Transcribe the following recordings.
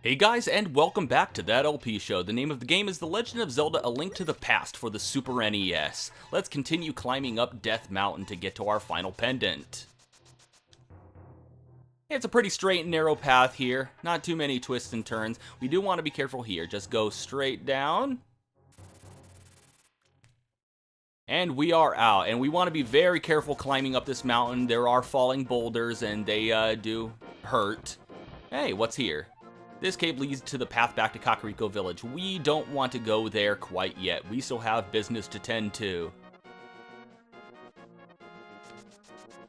Hey guys, and welcome back to That LP Show. The name of the game is The Legend of Zelda: A Link to the Past for the Super NES. Let's continue climbing up Death Mountain to get to our final pendant. It's a pretty straight and narrow path here, not too many twists and turns. We do want to be careful here, just go straight down. And we are out, and we want to be very careful climbing up this mountain. There are falling boulders, and they do hurt. Hey, what's here? This cave leads to the path back to Kakariko Village. We don't want to go there quite yet. We still have business to tend to.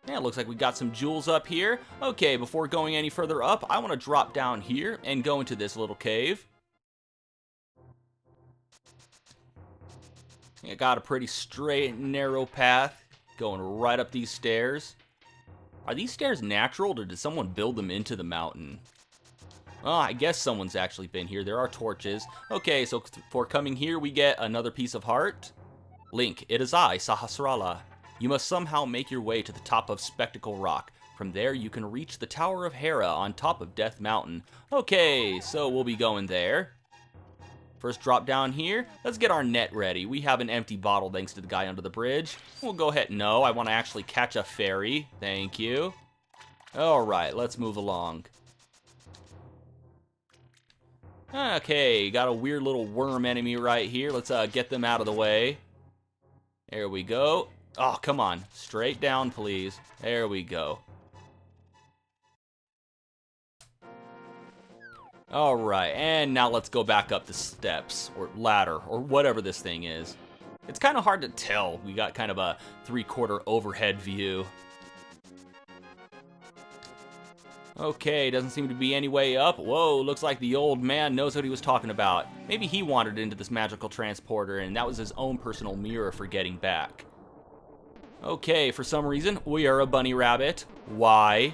Yeah, it looks like we got some jewels up here. Okay, before going any further up, I want to drop down here and go into this little cave. I got a pretty straight and narrow path going right up these stairs. Are these stairs natural, or did someone build them into the mountain? Oh, I guess someone's actually been here. There are torches. Okay, so for coming here, we get another piece of heart. Link, it is I, Sahasrara. You must somehow make your way to the top of Spectacle Rock. From there, you can reach the Tower of Hera on top of Death Mountain. Okay, so we'll be going there. First drop down here. Let's get our net ready. We have an empty bottle thanks to the guy under the bridge. We'll go ahead. No, I want to actually catch a fairy. Thank you. Alright, let's move along. Okay, got a weird little worm enemy right here. Let's get them out of the way. There we go. Oh, come on. Straight down, please. There we go. Alright, and now let's go back up the steps, or ladder, or whatever this thing is. It's kind of hard to tell. We got kind of a three-quarter overhead view. Okay, doesn't seem to be any way up. Whoa, looks like the old man knows what he was talking about. Maybe he wandered into this magical transporter, and that was his own personal mirror for getting back. Okay, for some reason, we are a bunny rabbit. Why?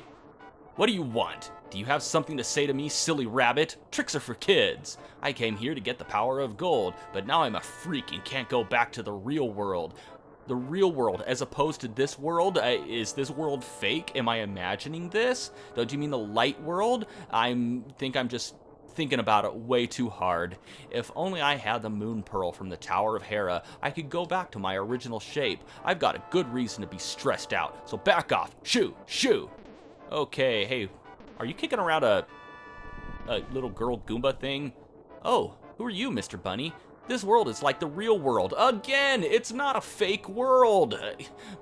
What do you want? Do you have something to say to me, silly rabbit? Tricks are for kids. I came here to get the power of gold, but now I'm a freak and can't go back to the real world. The real world, as opposed to this world? Is this world fake? Am I imagining this? Don't you mean the light world? think I'm just thinking about it way too hard. If only I had the moon pearl from the Tower of Hera, I could go back to my original shape. I've got a good reason to be stressed out, so back off. Shoo! Shoo! Okay, hey, are you kicking around a little girl Goomba thing? Oh, who are you, Mr. Bunny? This world is like the real world. Again, it's not a fake world.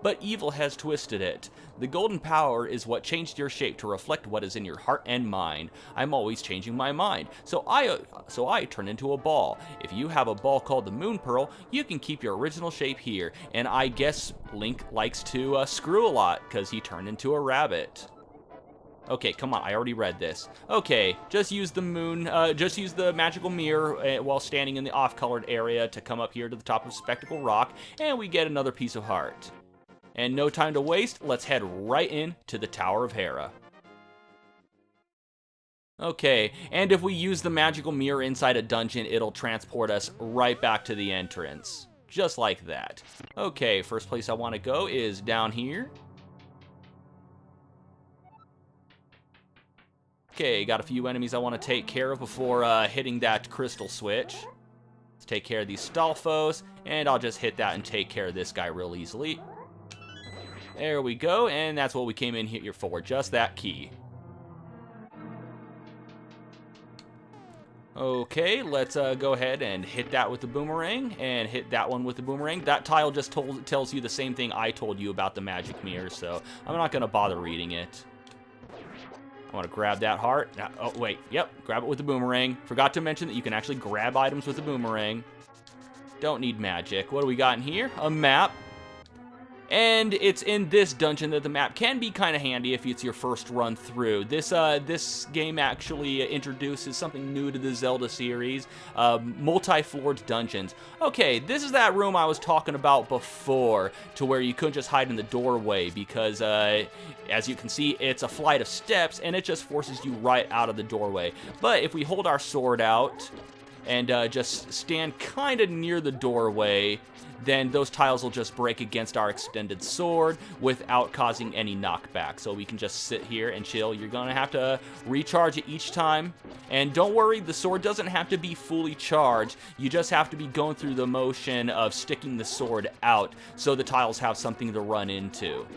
But evil has twisted it. The golden power is what changed your shape to reflect what is in your heart and mind. I'm always changing my mind, so I turn into a ball. If you have a ball called the moon pearl, you can keep your original shape here. And I guess Link likes to screw a lot because he turned into a rabbit. Okay, come on, I already read this. Okay, just use the magical mirror while standing in the off-colored area to come up here to the top of Spectacle Rock, and we get another piece of heart. And no time to waste, let's head right in to the Tower of Hera. Okay, and if we use the magical mirror inside a dungeon, it'll transport us right back to the entrance. Just like that. Okay, first place I want to go is down here. Okay, got a few enemies I want to take care of before hitting that crystal switch. Let's take care of these Stalfos, and I'll just hit that and take care of this guy real easily. There we go, and that's what we came in here for, just that key. Okay, let's go ahead and hit that with the boomerang, and hit that one with the boomerang. That tile just tells you the same thing I told you about the magic mirror, so I'm not going to bother reading it. I want to grab that heart. Oh, wait. Yep. Grab it with the boomerang. Forgot to mention that you can actually grab items with the boomerang. Don't need magic. What do we got in here? A map. And it's in this dungeon that the map can be kind of handy if it's your first run through. This game actually introduces something new to the Zelda series, multi-floored dungeons. Okay, this is that room I was talking about before, to where you couldn't just hide in the doorway because, as you can see, it's a flight of steps and it just forces you right out of the doorway. But if we hold our sword out, and just stand kind of near the doorway, then those tiles will just break against our extended sword without causing any knockback. So we can just sit here and chill. You're going to have to recharge it each time. And don't worry, the sword doesn't have to be fully charged. You just have to be going through the motion of sticking the sword out so the tiles have something to run into.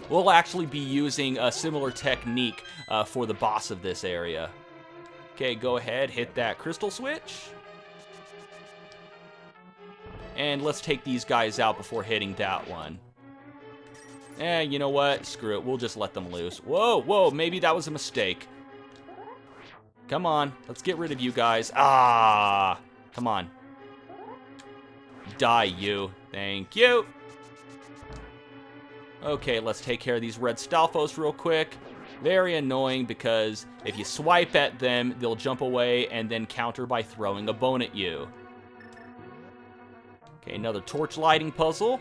We'll actually be using a similar technique for the boss of this area. Okay, go ahead, hit that crystal switch. And let's take these guys out before hitting that one. You know what? Screw it. We'll just let them loose. Whoa, whoa, maybe that was a mistake. Come on, let's get rid of you guys. Ah, come on. Die, you. Thank you. Okay, let's take care of these red Stalfos real quick. Very annoying because if you swipe at them, they'll jump away and then counter by throwing a bone at you. Okay, another torch lighting puzzle.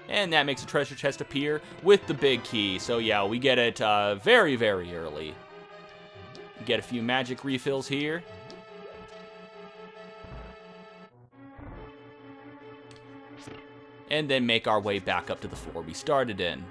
And that makes a treasure chest appear with the big key. So yeah, we get it very, very early. Get a few magic refills here. And then make our way back up to the floor we started in.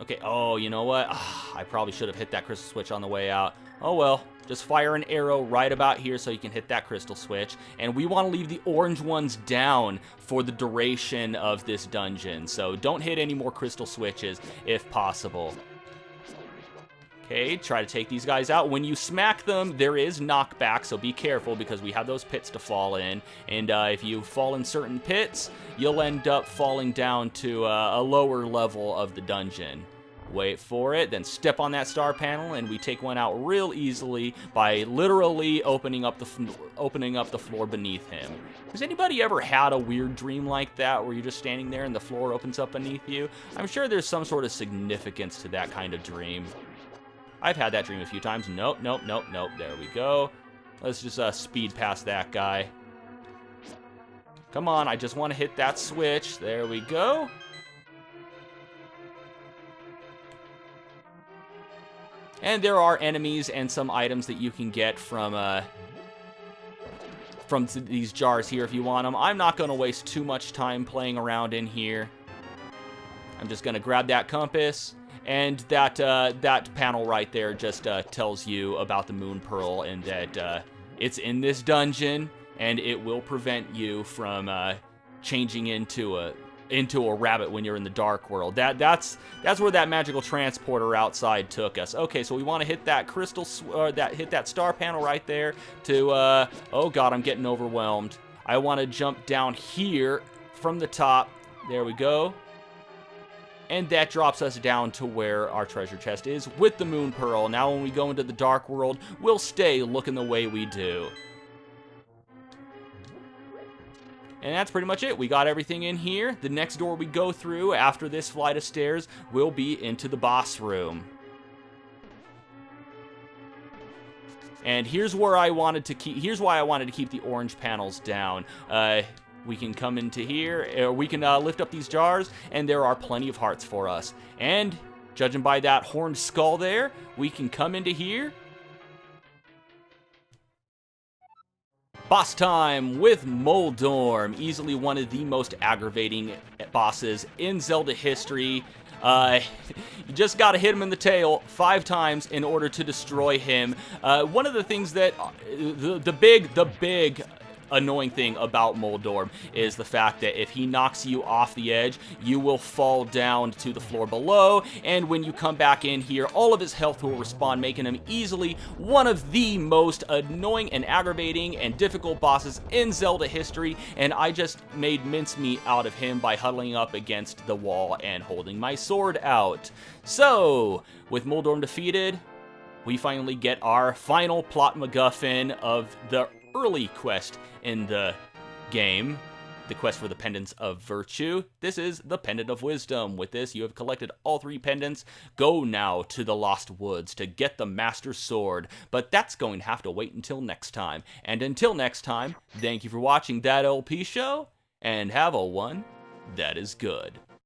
Okay, oh, you know what? I probably should have hit that crystal switch on the way out. Oh well, just fire an arrow right about here so you can hit that crystal switch. And we want to leave the orange ones down for the duration of this dungeon. So don't hit any more crystal switches if possible. Okay, try to take these guys out. When you smack them, there is knockback, so be careful because we have those pits to fall in. And if you fall in certain pits, you'll end up falling down to a lower level of the dungeon. Wait for it, then step on that star panel, and we take one out real easily by literally opening up the floor beneath him. Has anybody ever had a weird dream like that where you're just standing there and the floor opens up beneath you? I'm sure there's some sort of significance to that kind of dream. I've had that dream a few times. Nope, nope, nope, nope. There we go. Let's just speed past that guy. Come on, I just want to hit that switch. There we go. And there are enemies and some items that you can get from these jars here if you want them. I'm not going to waste too much time playing around in here. I'm just going to grab that compass. And that panel right there just tells you about the Moon Pearl and that it's in this dungeon and it will prevent you from changing into a rabbit when you're in the dark world. That's where that magical transporter outside took us. Okay, so we want to hit that crystal, hit that star panel right there to. Oh God, I'm getting overwhelmed. I want to jump down here from the top. There we go. And that drops us down to where our treasure chest is with the Moon Pearl. Now when we go into the dark world, we'll stay looking the way we do. And that's pretty much it. We got everything in here. The next door we go through after this flight of stairs will be into the boss room. And here's where I wanted to keep. Here's why I wanted to keep the orange panels down. We can come into here, or we can lift up these jars, and there are plenty of hearts for us. And judging by that horned skull there, we can come into here. Boss time with Moldorm, easily one of the most aggravating bosses in Zelda history. You just gotta hit him in the tail 5 times in order to destroy him. One of the things that, the big annoying thing about Moldorm is the fact that if he knocks you off the edge, you will fall down to the floor below, and when you come back in here, all of his health will respawn, making him easily one of the most annoying and aggravating and difficult bosses in Zelda history, and I just made mincemeat out of him by huddling up against the wall and holding my sword out. So, with Moldorm defeated, we finally get our final plot MacGuffin of the early quest in the game, the quest for the Pendants of Virtue. This is the Pendant of Wisdom. With this, you have collected all 3 pendants. Go now to the Lost Woods to get the Master Sword, but that's going to have to wait until next time. And until next time, thank you for watching That LP Show, and have a one that is good.